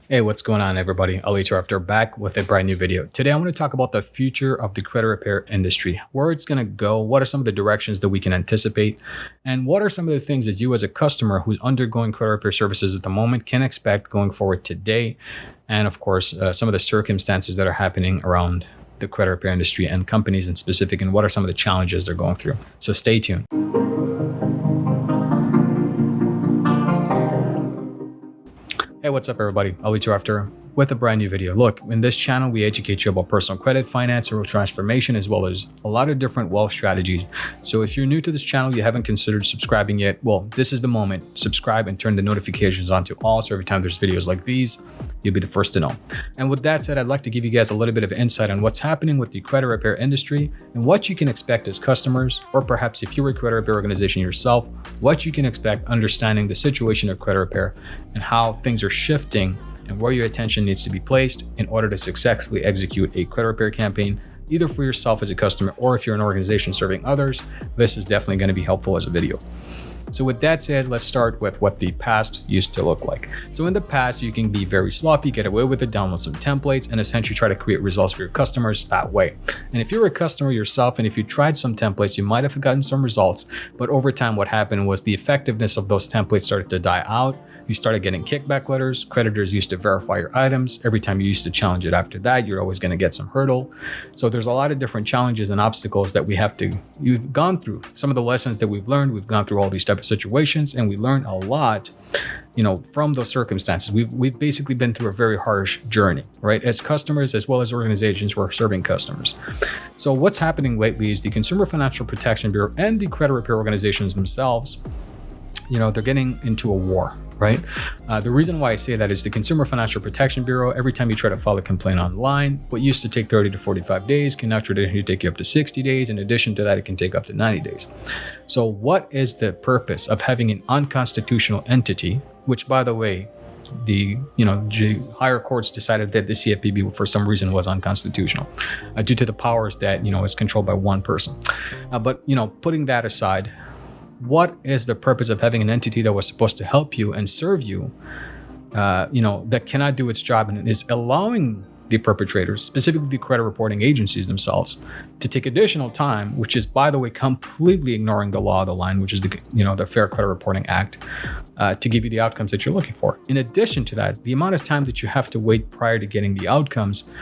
Hey, what's going on, everybody? Ali Tarafdar back with a brand new video. Today, I want to talk about the future of the credit repair industry, where it's going to go, what are some of the directions that we can anticipate, and what are some of the things that you as a customer who's undergoing credit repair services at the moment can expect going forward today, and of course, some of the circumstances that are happening around the credit repair industry and companies in specific, and what are some of the challenges they're going through. So stay tuned. Hey, what's up, everybody? Ali Tarafdar with a brand new video. Look, in this channel, we educate you about personal credit, finance, and transformation, as well as a lot of different wealth strategies. So if you're new to this channel, you haven't considered subscribing yet, well, this is the moment. Subscribe and turn the notifications on to all, so every time there's videos like these, you'll be the first to know. And with that said, I'd like to give you guys a little bit of insight on what's happening with the credit repair industry and what you can expect as customers, or perhaps if you're a credit repair organization yourself, what you can expect understanding the situation of credit repair and how things are shifting and where your attention needs to be placed in order to successfully execute a credit repair campaign, either for yourself as a customer or if you're an organization serving others. This is definitely going to be helpful as a video. So with that said, let's start with what the past used to look like. So in the past, you can be very sloppy, get away with it, download some templates, and essentially try to create results for your customers that way. And if you're a customer yourself, and if you tried some templates, you might have gotten some results, but over time, what happened was the effectiveness of those templates started to die out. You started getting kickback letters. Creditors used to verify your items. Every time you used to challenge it after that, you're always going to get some hurdle. So there's a lot of different challenges and obstacles that you've gone through. Some of the lessons that we've learned, we've gone through all these type of situations, and we learned a lot, from those circumstances. We've basically been through a very harsh journey, right? As customers, as well as organizations who are serving customers. So what's happening lately is the Consumer Financial Protection Bureau and the credit repair organizations themselves, they're getting into a war, right? The reason why I say that is the Consumer Financial Protection Bureau, every time you try to file a complaint online, what used to take 30 to 45 days can now traditionally take you up to 60 days. In addition to that, it can take up to 90 days. So what is the purpose of having an unconstitutional entity, which, by the way, the higher courts decided that the CFPB for some reason was unconstitutional due to the powers that is controlled by one person. But putting that aside, what is the purpose of having an entity that was supposed to help you and serve you, that cannot do its job and is allowing the perpetrators, specifically the credit reporting agencies themselves, to take additional time, which is, by the way, completely ignoring the law of the land, which is the Fair Credit Reporting Act, to give you the outcomes that you're looking for. In addition to that, the amount of time that you have to wait prior to getting the outcomes,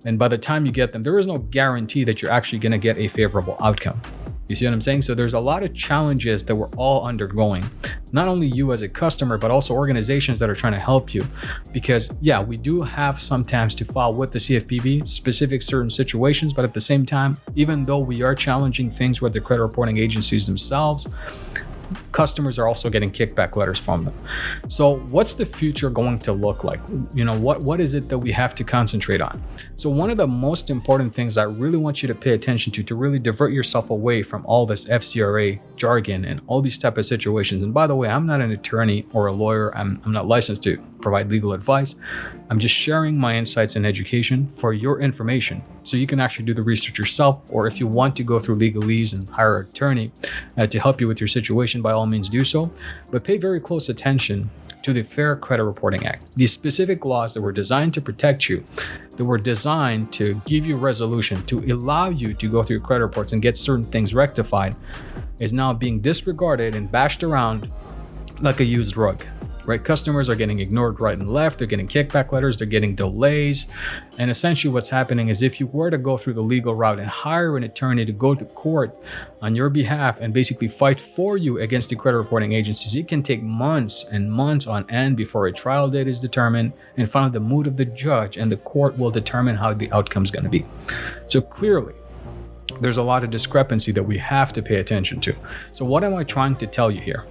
and by the time you get them, there is no guarantee that you're actually going to get a favorable outcome. You see what I'm saying? So there's a lot of challenges that we're all undergoing, not only you as a customer, but also organizations that are trying to help you. Because yeah, we do have sometimes to file with the CFPB, specific certain situations, but at the same time, even though we are challenging things with the credit reporting agencies themselves, customers are also getting kickback letters from them. So what's the future going to look like? What is it that we have to concentrate on? So one of the most important things I really want you to pay attention to really divert yourself away from all this FCRA jargon and all these type of situations. And by the way, I'm not an attorney or a lawyer. I'm not licensed to provide legal advice. I'm just sharing my insights and education for your information, so you can actually do the research yourself, or if you want to go through legalese and hire an attorney to help you with your situation, by all means do so. But pay very close attention to the Fair Credit Reporting Act. These specific laws that were designed to protect you, that were designed to give you resolution, to allow you to go through your credit reports and get certain things rectified, is now being disregarded and bashed around like a used rug. Right? Customers are getting ignored right and left. They're getting kickback letters. They're getting delays. And essentially what's happening is, if you were to go through the legal route and hire an attorney to go to court on your behalf and basically fight for you against the credit reporting agencies, it can take months and months on end before a trial date is determined and finally the mood of the judge, and the court will determine how the outcome is going to be. So clearly, there's a lot of discrepancy that we have to pay attention to. So what am I trying to tell you here?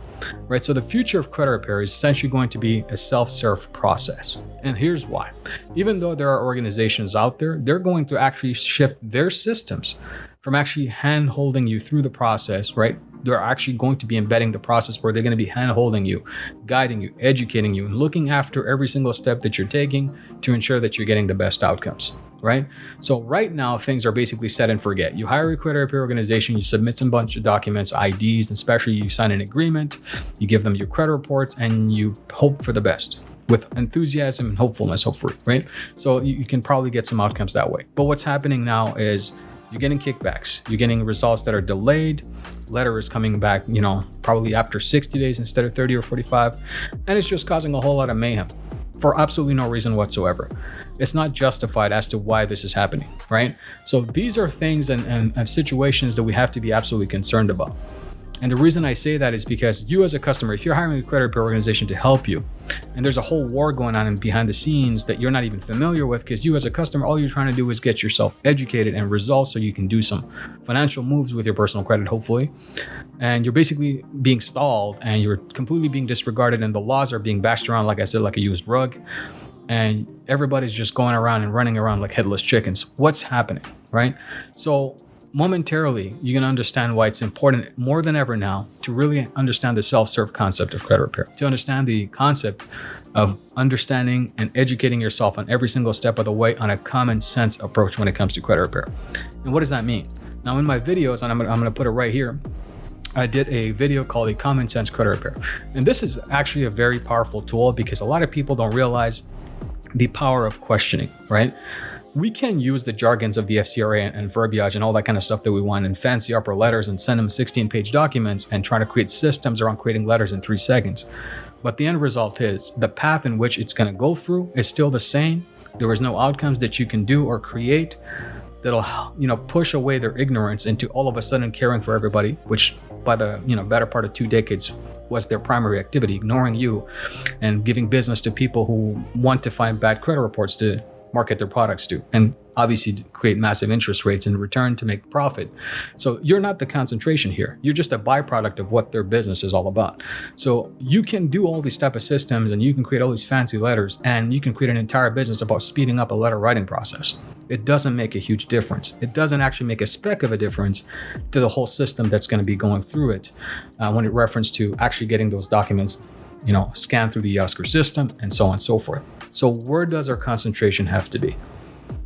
Right, so the future of credit repair is essentially going to be a self-serve process. And here's why. Even though there are organizations out there, they're going to actually shift their systems from actually hand-holding you through the process, right? They're actually going to be embedding the process where they're going to be hand-holding you, guiding you, educating you, and looking after every single step that you're taking to ensure that you're getting the best outcomes, right? So right now, things are basically set and forget. You hire a credit repair organization, you submit some bunch of documents, IDs, and especially you sign an agreement, you give them your credit reports, and you hope for the best. with enthusiasm and hopefulness, hopefully, right? So you can probably get some outcomes that way. But what's happening now is you're getting kickbacks, you're getting results that are delayed, letter is coming back, probably after 60 days instead of 30 or 45, and it's just causing a whole lot of mayhem for absolutely no reason whatsoever. It's not justified as to why this is happening, right? So these are things and situations that we have to be absolutely concerned about. And the reason I say that is because you as a customer, if you're hiring a credit repair organization to help you, and there's a whole war going on behind the scenes that you're not even familiar with, because you as a customer, all you're trying to do is get yourself educated and results so you can do some financial moves with your personal credit, hopefully. And you're basically being stalled and you're completely being disregarded, and the laws are being bashed around, like I said, like a used rug. And everybody's just going around and running around like headless chickens. What's happening, right? So momentarily, you're going to understand why it's important more than ever now to really understand the self-serve concept of credit repair, to understand the concept of understanding and educating yourself on every single step of the way on a common sense approach when it comes to credit repair. And what does that mean? Now, in my videos, and I'm going to put it right here, I did a video called a common sense credit repair. And this is actually a very powerful tool because a lot of people don't realize the power of questioning, right? We can use the jargons of the FCRA and verbiage and all that kind of stuff that we want and fancy upper letters and send them 16-page documents and try to create systems around creating letters in 3 seconds. But the end result is the path in which it's going to go through is still the same. There is no outcomes that you can do or create that'll, push away their ignorance into all of a sudden caring for everybody, which by the, better part of 2 decades was their primary activity, ignoring you and giving business to people who want to find bad credit reports to market their products to, and obviously create massive interest rates in return to make profit. So you're not the concentration here. You're just a byproduct of what their business is all about. So you can do all these type of systems and you can create all these fancy letters and you can create an entire business about speeding up a letter writing process. It doesn't make a huge difference. It doesn't actually make a speck of a difference to the whole system that's going to be going through it when it refers to actually getting those documents scanned through the Oscar system and so on and so forth. So where does our concentration have to be?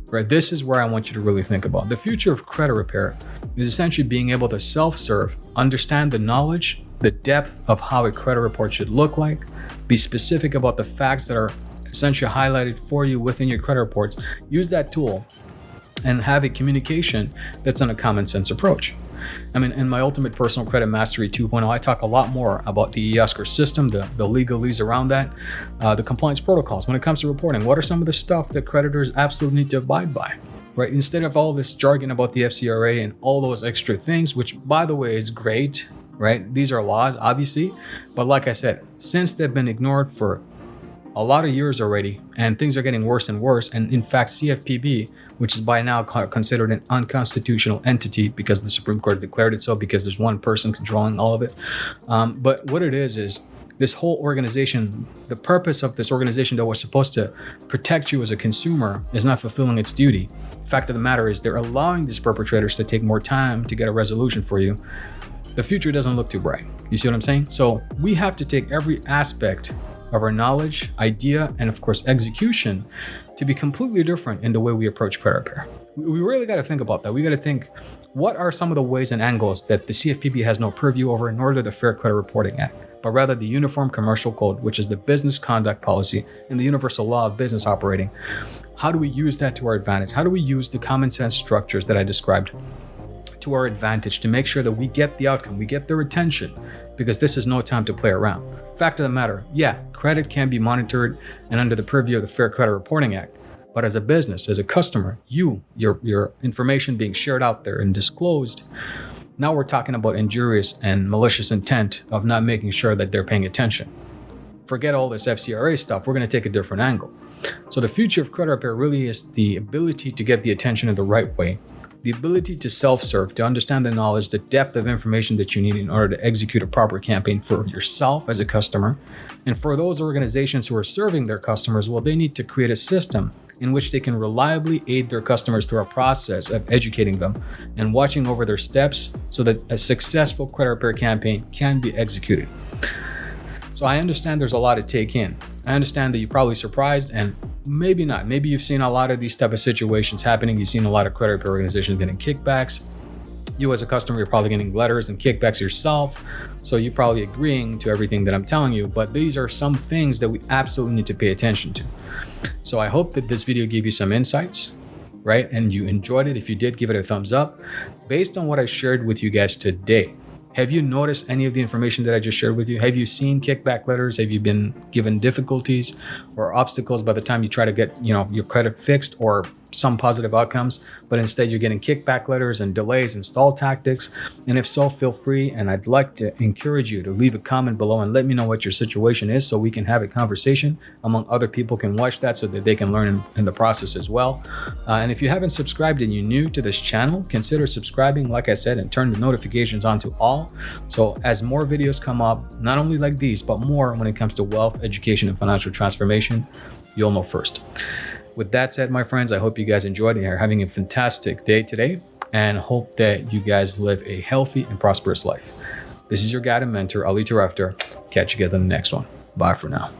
Right, this is where I want you to really think about. The future of credit repair is essentially being able to self-serve, understand the knowledge, the depth of how a credit report should look like, be specific about the facts that are essentially highlighted for you within your credit reports, use that tool, and have a communication that's on a common sense approach. I mean, in my Ultimate Personal Credit Mastery 2.0, I talk a lot more about the Oscar system, the legalese around that, the compliance protocols. When it comes to reporting, what are some of the stuff that creditors absolutely need to abide by, right? Instead of all this jargon about the FCRA and all those extra things, which by the way is great, right? These are laws, obviously. But like I said, since they've been ignored for a lot of years already, and things are getting worse and worse. And in fact, CFPB, which is by now considered an unconstitutional entity because the Supreme Court declared it so because there's one person controlling all of it. But what it is this whole organization, the purpose of this organization that was supposed to protect you as a consumer is not fulfilling its duty. Fact of the matter is they're allowing these perpetrators to take more time to get a resolution for you. The future doesn't look too bright. You see what I'm saying? So we have to take every aspect of our knowledge, idea, and of course execution to be completely different in the way we approach credit repair. We really got to think about that. We got to think, what are some of the ways and angles that the CFPB has no purview over, nor do the Fair Credit Reporting Act, but rather the Uniform Commercial Code, which is the business conduct policy and the universal law of business operating. How do we use that to our advantage? How do we use the common sense structures that I described to our advantage to make sure that we get the outcome, we get their attention, because this is no time to play around. Fact of the matter, yeah, credit can be monitored and under the purview of the Fair Credit Reporting Act. But as a business, as a customer, your information being shared out there and disclosed, now we're talking about injurious and malicious intent of not making sure that they're paying attention. Forget all this FCRA stuff. We're going to take a different angle. So the future of credit repair really is the ability to get the attention in the right way, the ability to self-serve, to understand the knowledge, the depth of information that you need in order to execute a proper campaign for yourself as a customer. And for those organizations who are serving their customers, well, they need to create a system in which they can reliably aid their customers through a process of educating them and watching over their steps so that a successful credit repair campaign can be executed. So I understand there's a lot to take in. I understand that you're probably surprised, and maybe not. Maybe you've seen a lot of these type of situations happening. You've seen a lot of credit repair organizations getting kickbacks. You as a customer, you're probably getting letters and kickbacks yourself. So you're probably agreeing to everything that I'm telling you, but these are some things that we absolutely need to pay attention to. So I hope that this video gave you some insights, right? And you enjoyed it. If you did, give it a thumbs up. Based on what I shared with you guys today, have you noticed any of the information that I just shared with you? Have you seen kickback letters? Have you been given difficulties or obstacles by the time you try to get, your credit fixed, or some positive outcomes, but instead you're getting kickback letters and delays and stall tactics? And if so, feel free. And I'd like to encourage you to leave a comment below and let me know what your situation is, so we can have a conversation among other people can watch that, so that they can learn in the process as well. And if you haven't subscribed and you're new to this channel, consider subscribing, like I said, and turn the notifications on to all. So as more videos come up, not only like these, but more when it comes to wealth, education, and financial transformation, you'll know first. With that said, my friends, I hope you guys enjoyed and are having a fantastic day today, and hope that you guys live a healthy and prosperous life. This is your guide and mentor, Ali Tarafdar. Catch you guys in the next one. Bye for now.